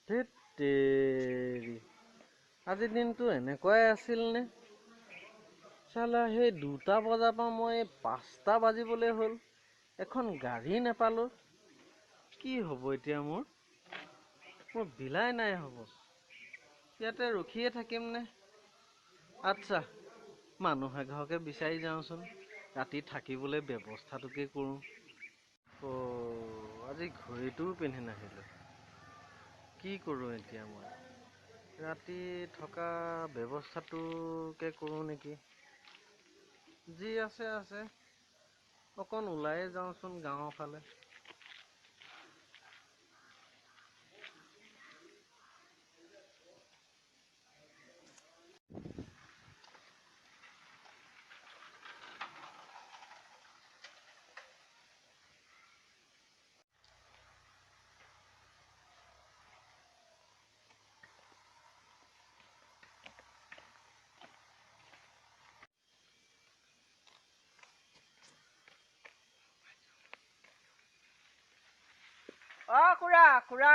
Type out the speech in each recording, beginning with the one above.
ধেৎ তেৰি, আজিৰ দিনটো এনেকুৱাই আছিল নে? চালা সেই 2টা বজাৰ পৰা মই 5টা বাজিবলৈ হ'ল, এখন গাড়ী নেপালোঁ। কি হ'ব এতিয়া মোৰ বিলাই নাই হ'ব। ইয়াতে ৰখিয়ে থাকিম নে? আচ্ছা, মানুহ এঘৰকে বিচাৰি যাওঁচোন, ৰাতি থাকিবলৈ ব্যৱস্থাটোকে কৰোঁ। আজি ঘড়ীটোও পিন্ধি নাহিলোঁ। কি কৰোঁ এতিয়া মই? ৰাতি থকা ব্যৱস্থাটোকে কৰোঁ নেকি? যি আছে আছে, অকণ ওলাইয়ে যাওঁচোন গাঁৱৰ ফালে। খুৰা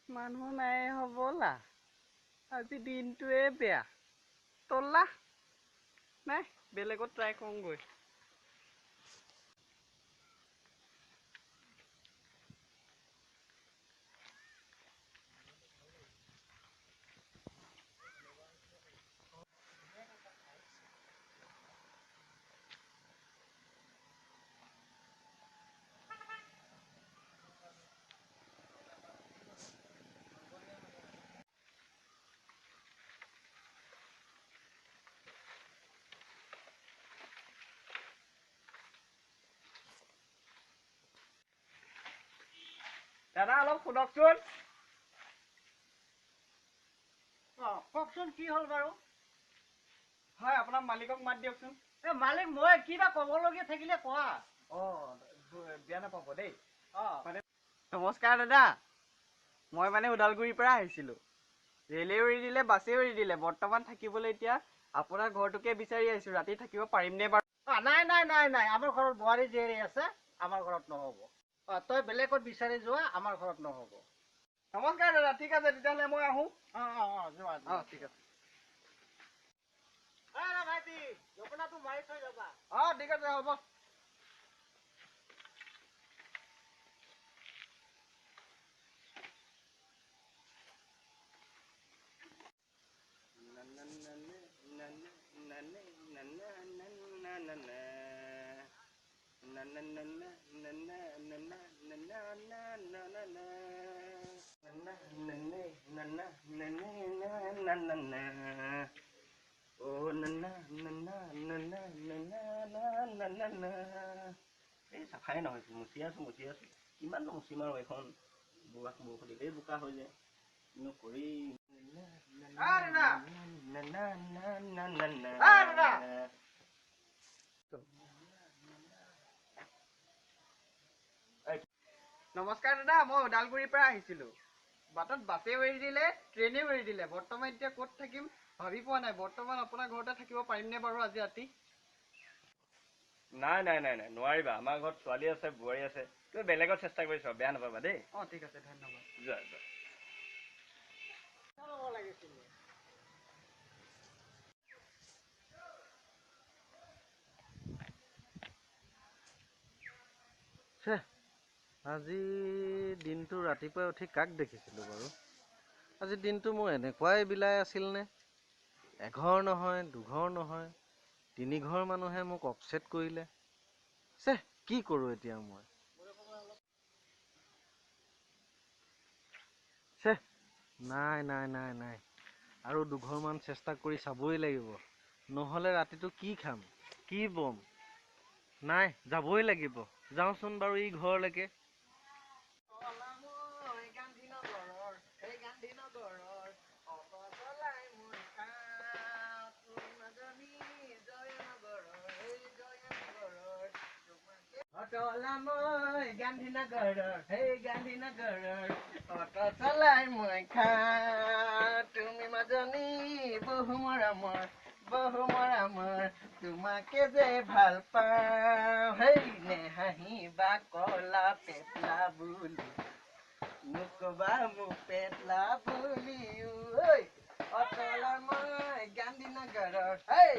মানুহ নাই হ'বলা, আজি দিনটোৱে বেয়া। তল্লা নাই, বেলেগত ট্ৰাই কৰোঁগৈ। দাদা অলপ শুনকচোন। কওকচোন কি হ'ল বাৰু? হয়, আপোনাৰ মালিকক মাত দিয়কচোন। মালিক মই কিবা ক'বলগীয়া থাকিলে কোৱা। বেয়া নাপাব দেই। মানে নমস্কাৰ দাদা, মই মানে ওদালগুৰিৰ পৰা আহিছিলোঁ। ৰেলেও এৰি দিলে, বাছেও এৰি দিলে। বৰ্তমান থাকিবলৈ এতিয়া আপোনাৰ ঘৰটোকে বিচাৰি আহিছোঁ। ৰাতি থাকিব পাৰিমনে বাৰু? নাই আমাৰ ঘৰত বোৱাৰী জীয়াৰী আছে, আমাৰ ঘৰত নহ'ব। তই বেলেগত বিচাৰি যোৱা, আমাৰ ঘৰত নহ'ব। নমস্কাৰ দাদা, ঠিক আছে তেতিয়াহ'লে মই আহোঁ। যোৱা। ঠিক আছে। ভাইটি জপনাটো মাৰি থৈ যাবা। ঠিক আছে, হ'ব। চাফাই নহয়, মুচি আছো কিমাননো মুচিম আৰু এখন বৰষুণ দিলেই বোকা হৈ যায়। কিনো কৰি নমস্কাৰ দাদা, মই ওদালগুৰিৰ পৰা আহিছিলোঁ। বাটত বাছেও এৰি দিলে, ট্ৰেইনেও এৰি দিলে। বৰ্তমান এতিয়া ক'ত থাকিম ভাবি পোৱা নাই। বৰ্তমান আপোনাৰ ঘৰতে থাকিব পাৰিমনে বাৰু আজি ৰাতি? নাই নোৱাৰিবা। আমাৰ ঘৰত ছোৱালী আছে, বোৱাৰী আছে। তুমি বেলেগত চেষ্টা কৰিছা, বেয়া নাপাবা দেই। ঠিক আছে, ধন্যবাদ। যোৱা। আজি দিনটো ৰাতিপুৱাই উঠি কাক দেখিছিলোঁ বাৰু? আজি দিনটো মোৰ এনেকুৱাই বিলাই আছিল নে? এঘৰ নহয়, দুঘৰ নহয়, 3 ঘৰ মানুহে মোক অপচেট কৰিলে। কি কৰোঁ এতিয়া মই? নাই। আৰু 2ঘৰমান চেষ্টা কৰি চাবই লাগিব। নহ'লে ৰাতিটো কি খাম, কি বম? নাই, যাবই লাগিব। যাওঁচোন বাৰু এই ঘৰলৈকে। গান্ধীনগৰৰ, সেই গান্ধীনগৰৰ অটো চলাই মই খাওঁ। তুমি মাজনী বহু মৰমৰ, তোমাকে যে ভাল পাওঁ। হেই নেহাঁহিবা কলা পেটলা বুলি নকবা মোক পেটলা বুলি ঐ অতলা মই গান্ধীনগৰৰ হেই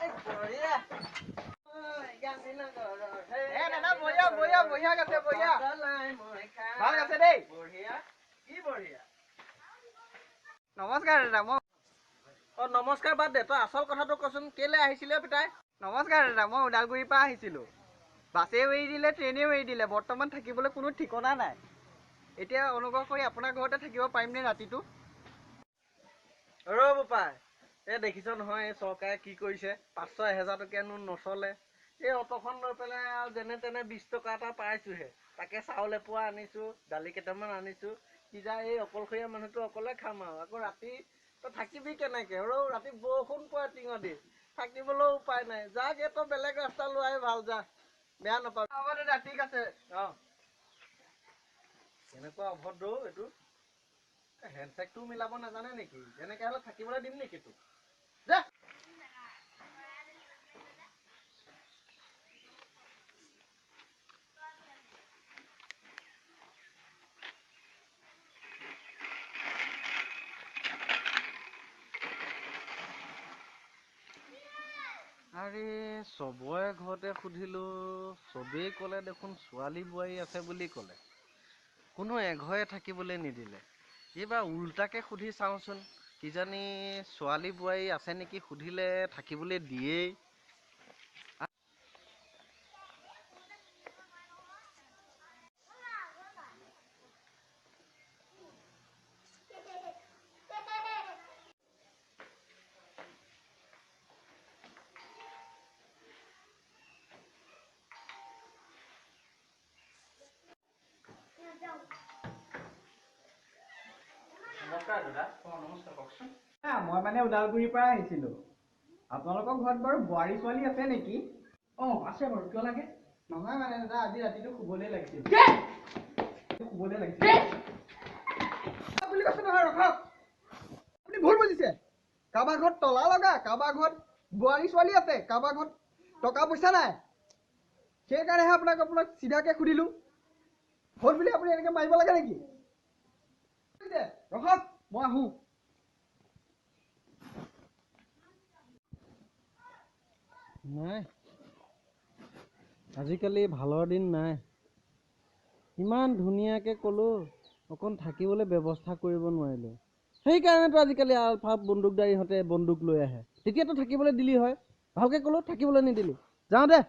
এই বঢ়িয়া গান্ধীনগৰৰ এ দাদা বঢ়িয়া বঢ়িয়া বঢ়িয়া গাইছে বঢ়িয়া ভাল গাইছে দেই বঢ়িয়া কি বঢ়িয়া নমস্কাৰ দাদা মই অ নমস্কাৰ বাদ দে তই আচল কথাটো কচোন কেলে আহিছিলে পিতাই নমস্কাৰ দাদা মই ওদালগুৰিৰ পৰা আহিছিলোঁ বাছেও এৰি দিলে ট্ৰেইনেও এৰি দিলে বৰ্তমান থাকিবলৈ কোনো ঠিকনা নাই এতিয়া অনুগ্ৰহ কৰি আপোনাৰ ঘৰতে থাকিব পাৰিমনে ৰাতিটো ৰ বোপাই এই দেখিছ নহয় এই চৰকাৰে কি কৰিছে 500-1000 টকীয়া নোট নচলে এই অট'খন লৈ পেলাই আৰু যেনে তেনে 20 টকা এটা পাইছোহে তাকে চাউল এপোৱা আনিছোঁ দালি কেইটামান আনিছোঁ কিজা এই অকলশৰীয়া মানুহটো অকলে খাম আৰু আকৌ ৰাতি তই থাকিবি কেনেকৈ ৰ ৰাতি বৰষুণ পৰে টিঙদি থাকিবলৈও উপায় নাই যাগে তই বেলেগ ৰাস্তা লোৱাই ভাল যা বেয়া নাপাবি হ'ব দাদা ঠিক আছে অঁ কেনেকুৱা অভদ্ৰ এইটো হেণ্ডছেকটো মিলাব নাজানে নেকি এনেকৈ হ'লে থাকিবলৈ দিম নেকি তোক যা আৰে চবৰে ঘৰতে সুধিলোঁ চবেই ক'লে দেখোন ছোৱালী বোৱাৰী আছে বুলি ক'লে কোনো এঘৰে থাকিবলৈ নিদিলে এইবাৰ উল্টাকৈ সুধি চাওঁচোন কিজানি ছোৱালী বোৱাৰী আছে নেকি সুধিলে থাকিবলৈ দিয়েই নমস্কাৰ দাদা অঁ নমস্কাৰ কওকচোন মই মানে ওদালগুৰিৰ পৰা আহিছিলোঁ আপোনালোকৰ ঘৰত বাৰু বোৱাৰী ছোৱালী আছে নেকি অঁ আছে বাৰু কিয় লাগে নহয় মানে দাদা আজি ৰাতিটো শুবলৈ লাগিছিল শুবলৈ লাগিছিল বুলি কৈছে নহয় ৰখক আপুনি ভুল বুজিছে কাৰোবাৰ ঘৰত তলা লগা কাৰোবাৰ ঘৰত বোৱাৰী ছোৱালী আছে কাৰোবাৰ ঘৰত টকা পইচা নাই সেইকাৰণেহে আপোনাক চিধাকৈ সুধিলোঁ হ'ল বুলি আপুনি এনেকৈ মাৰিব লাগে নেকি ৰখক মই আহোঁ নাই আজিকালি ভালৰ দিন নাই ইমান ধুনীয়াকৈ ক'লোঁ অকণ থাকিবলৈ ব্যৱস্থা কৰিব নোৱাৰিলোঁ সেইকাৰণেতো আজিকালি আলফা বন্দুকদাৰীহঁতে বন্দুক লৈ আহে তেতিয়াতো থাকিবলৈ দিলি হয় ভালকৈ ক'লোঁ থাকিবলৈ নিদিলি যাওঁ দে